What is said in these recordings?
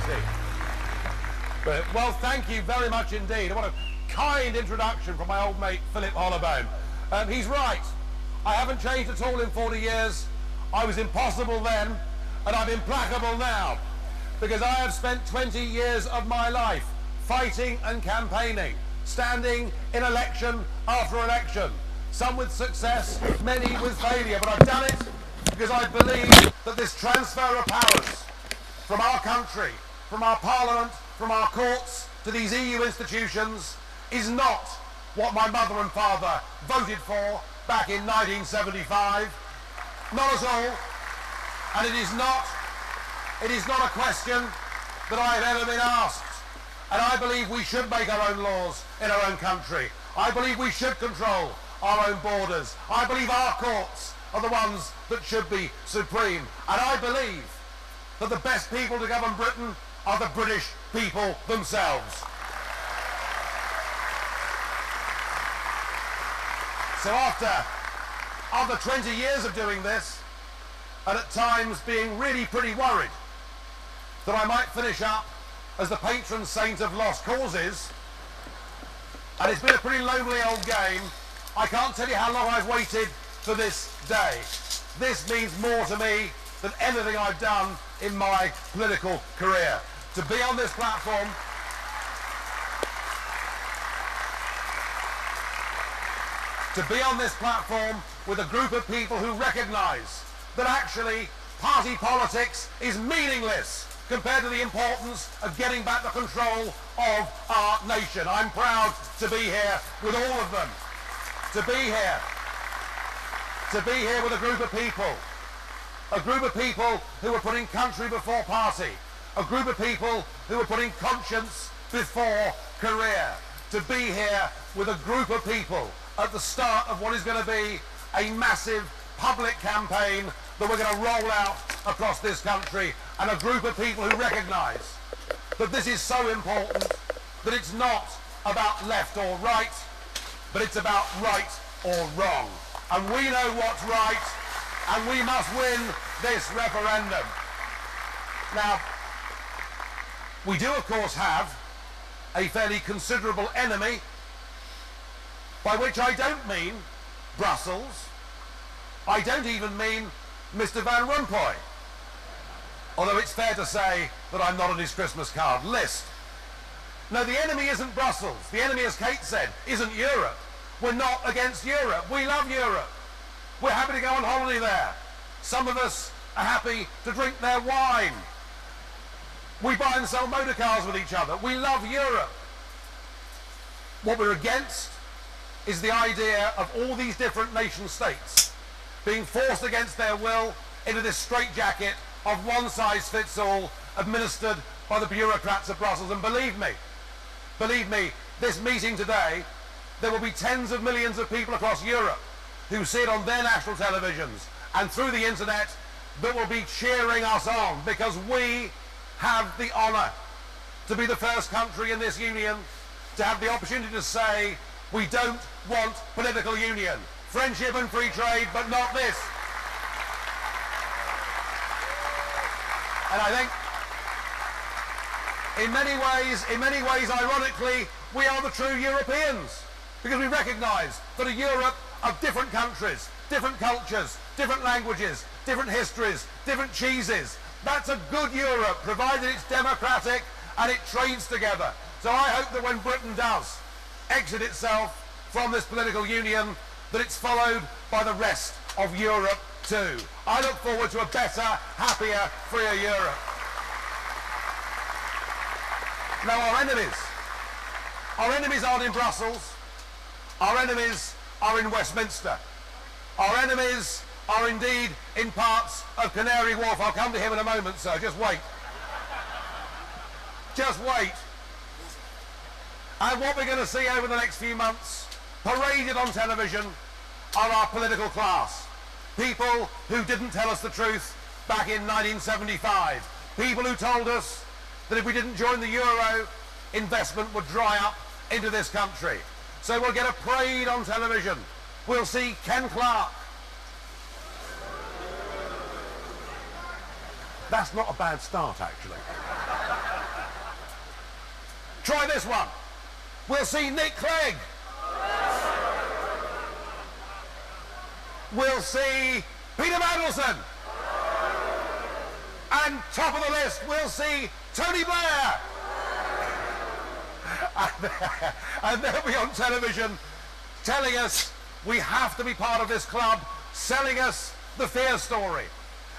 Society. Well, thank you very much indeed. What a kind introduction from my old mate Philip Hollowbone. He's right. I haven't changed at all in 40 years. I was impossible then, and I'm implacable now, because I have spent 20 years of my life fighting and campaigning, standing in election after election, some with success, many with failure, but I've done it because I believe that this transfer of powers from our country, from our parliament, from our courts to these EU institutions is not what my mother and father voted for back in 1975. Not at all. And it is not a question that I have ever been asked. And I believe we should make our own laws in our own country. I believe we should control our own borders. I believe our courts are the ones that should be supreme. And I believe that the best people to govern Britain are the British people themselves. So after 20 years of doing this, and at times being really pretty worried that I might finish up as the patron saint of lost causes, and it's been a pretty lonely old game, I can't tell you how long I've waited for this day. This means more to me than anything I've done in my political career. To be on this platform, with a group of people who recognise that actually party politics is meaningless compared to the importance of getting back the control of our nation. I'm proud to be here with all of them. To be here with a group of people who are putting country before party, a group of people who are putting conscience before career. To be here with a group of people at the start of what is going to be a massive public campaign that we're going to roll out across this country, and a group of people who recognise that this is so important, that it's not about left or right, but it's about right or wrong. And we know what's right, and we must win this referendum. Now, we do of course have a fairly considerable enemy, by which I don't mean Brussels. I don't even mean Mr. Van Rompuy, although it's fair to say that I'm not on his Christmas card list. No, the enemy isn't Brussels. The enemy, as Kate said, isn't Europe. We're not against Europe. We love Europe. We're happy to go on holiday there. Some of us are happy to drink their wine. We buy and sell motor cars with each other. We love Europe. What we're against is the idea of all these different nation states being forced against their will into this straitjacket of one-size-fits-all administered by the bureaucrats of Brussels. And believe me, this meeting today, there will be tens of millions of people across Europe who see it on their national televisions and through the internet that will be cheering us on, because we have the honour to be the first country in this union to have the opportunity to say we don't want political union. Friendship and free trade, but not this. And I think in many ways, ironically, we are the true Europeans, because we recognise that a Europe of different countries, different cultures, different languages, different histories, different cheeses. That's a good Europe, provided it's democratic and it trades together. So I hope that when Britain does exit itself from this political union, that it's followed by the rest of Europe too. I look forward to a better, happier, freer Europe. Now our enemies aren't in Brussels. Our enemies are in Westminster. Our enemies are indeed in parts of Canary Wharf. I'll come to him in a moment, sir. Just wait. Just wait. And what we're going to see over the next few months, paraded on television, are our political class. People who didn't tell us the truth back in 1975. People who told us that if we didn't join the euro, investment would dry up into this country. So we'll get a parade on television. We'll see Ken Clarke. That's not a bad start, actually. Try this one. We'll see Nick Clegg. We'll see Peter Mandelson. And top of the list, we'll see Tony Blair. And they'll be on television telling us we have to be part of this club, selling us the fear story.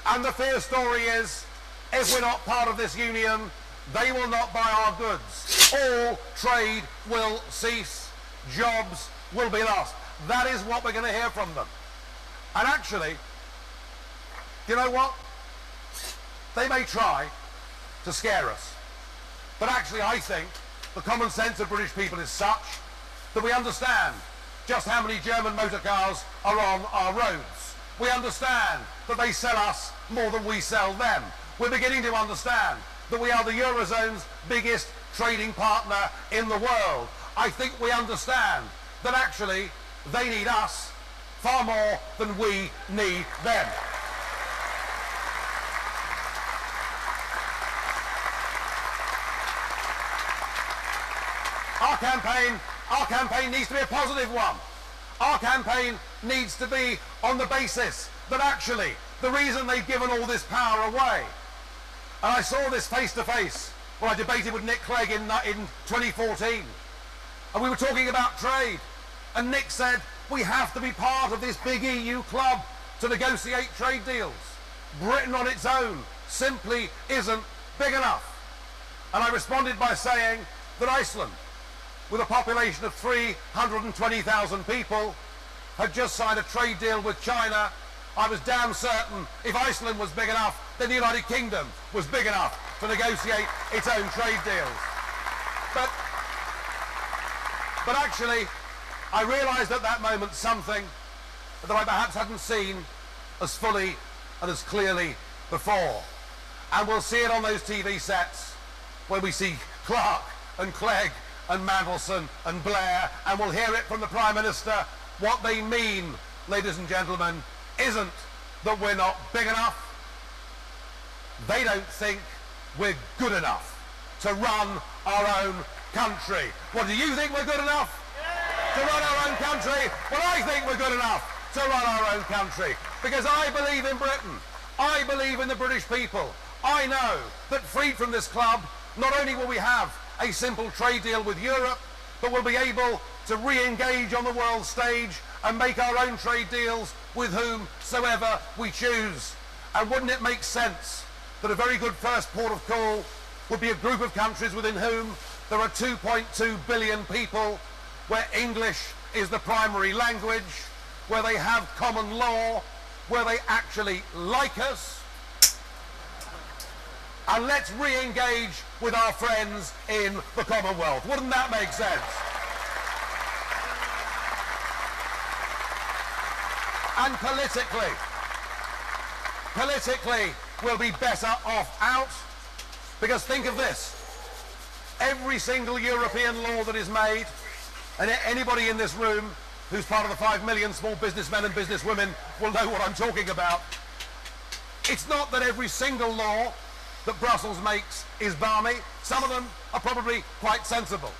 And the fear story is, if we're not part of this union, they will not buy our goods. All trade will cease. Jobs will be lost. That is what we're going to hear from them. And actually, you know what? They may try to scare us. But actually, I think the common sense of British people is such that we understand just how many German motor cars are on our roads. We understand that they sell us more than we sell them. We're beginning to understand that we are the Eurozone's biggest trading partner in the world. I think we understand that actually they need us far more than we need them. Our campaign needs to be a positive one. Our campaign needs to be on the basis that actually the reason they've given all this power away, and I saw this face to face when I debated with Nick Clegg in 2014, and we were talking about trade, and Nick said we have to be part of this big EU club to negotiate trade deals. Britain on its own simply isn't big enough. And I responded by saying that Iceland, with a population of 320,000 people, had just signed a trade deal with China. I was damn certain if Iceland was big enough, then the United Kingdom was big enough to negotiate its own trade deals. But actually, I realised at that moment something that I perhaps hadn't seen as fully and as clearly before. And we'll see it on those TV sets when we see Clark and Clegg and Mandelson and Blair, and we'll hear it from the Prime Minister. What they mean, ladies and gentlemen, isn't that we're not big enough. They don't think we're good enough to run our own country. What, do you think we're good enough to run our own country? Well, I think we're good enough to run our own country, because I believe in Britain. I believe in the British people. I know that freed from this club, not only will we have a simple trade deal with Europe, but we'll be able to re-engage on the world stage and make our own trade deals with whomsoever we choose. And wouldn't it make sense that a very good first port of call would be a group of countries within whom there are 2.2 billion people, where English is the primary language, where they have common law, where they actually like us. And let's re-engage with our friends in the Commonwealth. Wouldn't that make sense? And politically, we'll be better off out, because think of this. Every single European law that is made, and anybody in this room who's part of the 5 million small businessmen and businesswomen will know what I'm talking about. It's not that every single law that Brussels makes is balmy. Some of them are probably quite sensible.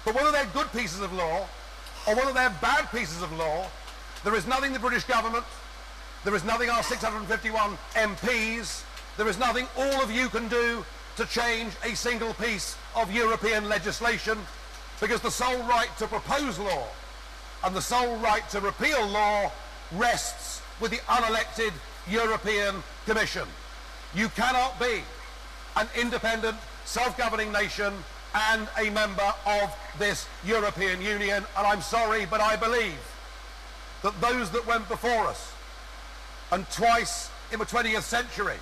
But whether they're good pieces of law or whether they're bad pieces of law, there is nothing the British government, there is nothing our 651 MPs, there is nothing all of you can do to change a single piece of European legislation, because the sole right to propose law and the sole right to repeal law rests with the unelected European Commission. You cannot be an independent, self-governing nation and a member of this European Union. And I'm sorry, but I believe that those that went before us, and twice in the 20th century,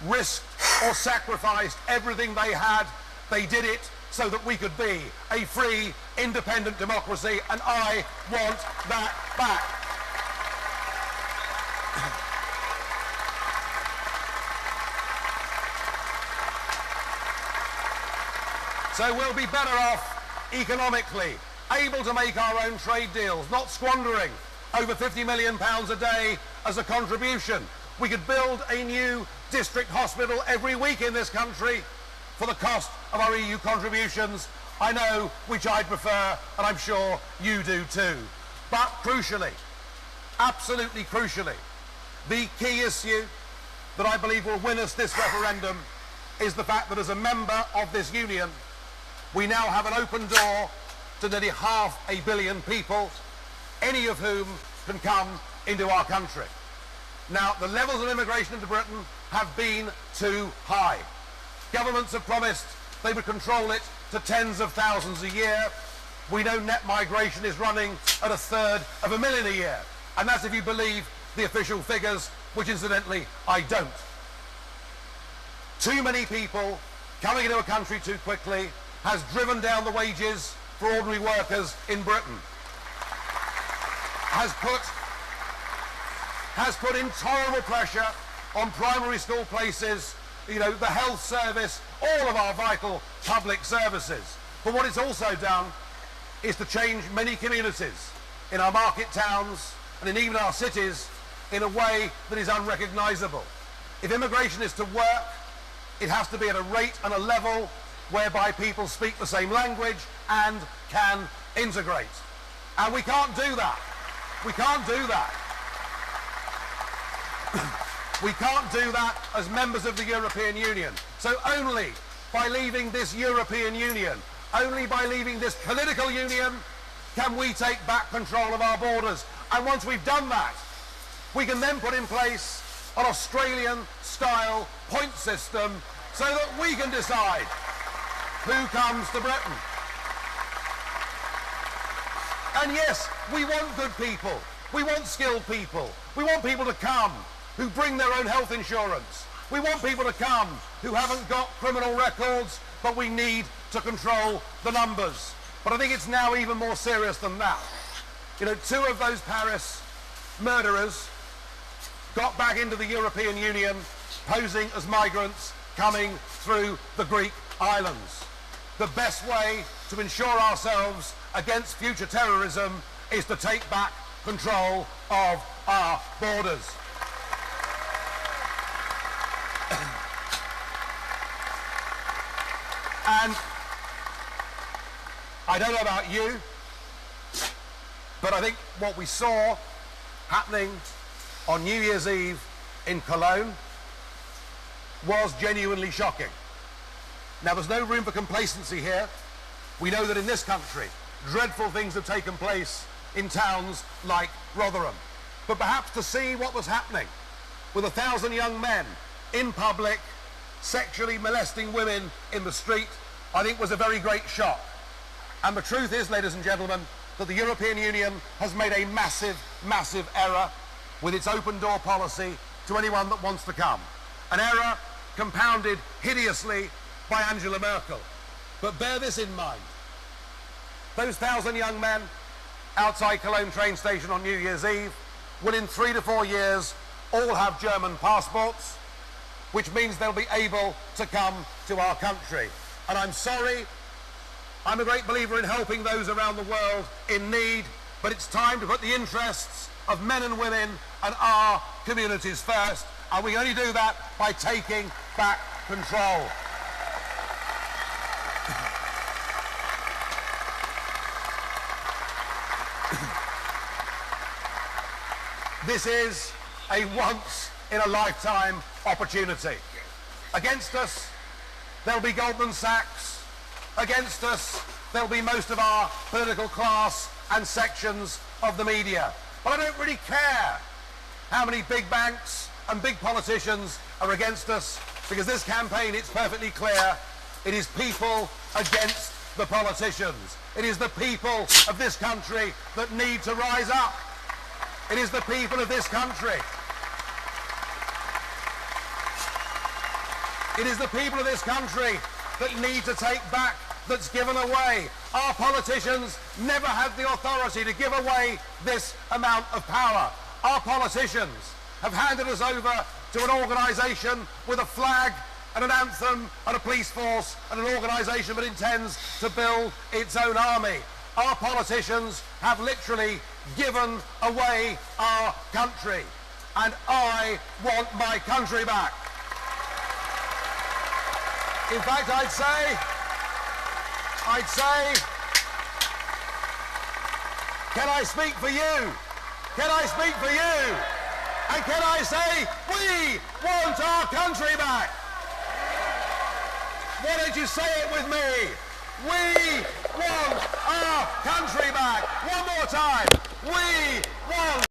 risked or sacrificed everything they had. They did it so that we could be a free, independent democracy, and I want that back. So we'll be better off economically, able to make our own trade deals, not squandering over £50 million a day as a contribution. We could build a new district hospital every week in this country for the cost of our EU contributions. I know which I'd prefer, and I'm sure you do too. But crucially, absolutely crucially, the key issue that I believe will win us this referendum is the fact that as a member of this union, we now have an open door to nearly 500 million people, any of whom can come into our country. Now, the levels of immigration into Britain have been too high. Governments have promised they would control it to tens of thousands a year. We know net migration is running at 1/3 a year. And that's if you believe the official figures, which incidentally, I don't. Too many people coming into a country too quickly has driven down the wages for ordinary workers in Britain. Has put intolerable pressure on primary school places, you know, the health service, all of our vital public services. But what it's also done is to change many communities in our market towns and in even our cities in a way that is unrecognisable. If immigration is to work, it has to be at a rate and a level whereby people speak the same language and can integrate. And we can't do that. We can't do that. We can't do that as members of the European Union. So only by leaving this European Union, only by leaving this political union, can we take back control of our borders. And once we've done that, we can then put in place an Australian-style point system so that we can decide who comes to Britain. And yes, we want good people. We want skilled people. We want people to come who bring their own health insurance. We want people to come who haven't got criminal records, but we need to control the numbers. But I think it's now even more serious than that. You know, 2 of those Paris murderers got back into the European Union posing as migrants coming through the Greek islands. The best way to ensure ourselves against future terrorism is to take back control of our borders. And I don't know about you, but I think what we saw happening on New Year's Eve in Cologne was genuinely shocking. Now, there's no room for complacency here. We know that in this country, dreadful things have taken place in towns like Rotherham. But perhaps to see what was happening with 1,000 young men in public sexually molesting women in the street, I think was a very great shock. And the truth is, ladies and gentlemen, that the European Union has made a massive, massive error with its open door policy to anyone that wants to come. An error compounded hideously by Angela Merkel. But bear this in mind. Those 1,000 young men outside Cologne train station on New Year's Eve will in 3 to 4 years all have German passports, which means they'll be able to come to our country. And I'm sorry, I'm a great believer in helping those around the world in need, but it's time to put the interests of men and women and our communities first, and we only do that by taking back control. This is a once-in-a-lifetime opportunity. Against us, there'll be Goldman Sachs. Against us, there'll be most of our political class and sections of the media. But I don't really care how many big banks and big politicians are against us, because this campaign, it's perfectly clear, it is people against the politicians. It is the people of this country that need to rise up. It is the people of this country. It is the people of this country that need to take back that's given away. Our politicians never had the authority to give away this amount of power. Our politicians have handed us over to an organisation with a flag and an anthem and a police force and an organisation that intends to build its own army. Our politicians have literally given away our country, and I want my country back. In fact, I'd say, can I speak for you? Can I speak for you? And can I say, we want our country back? Why don't you say it with me? We want our country back. One more time. We want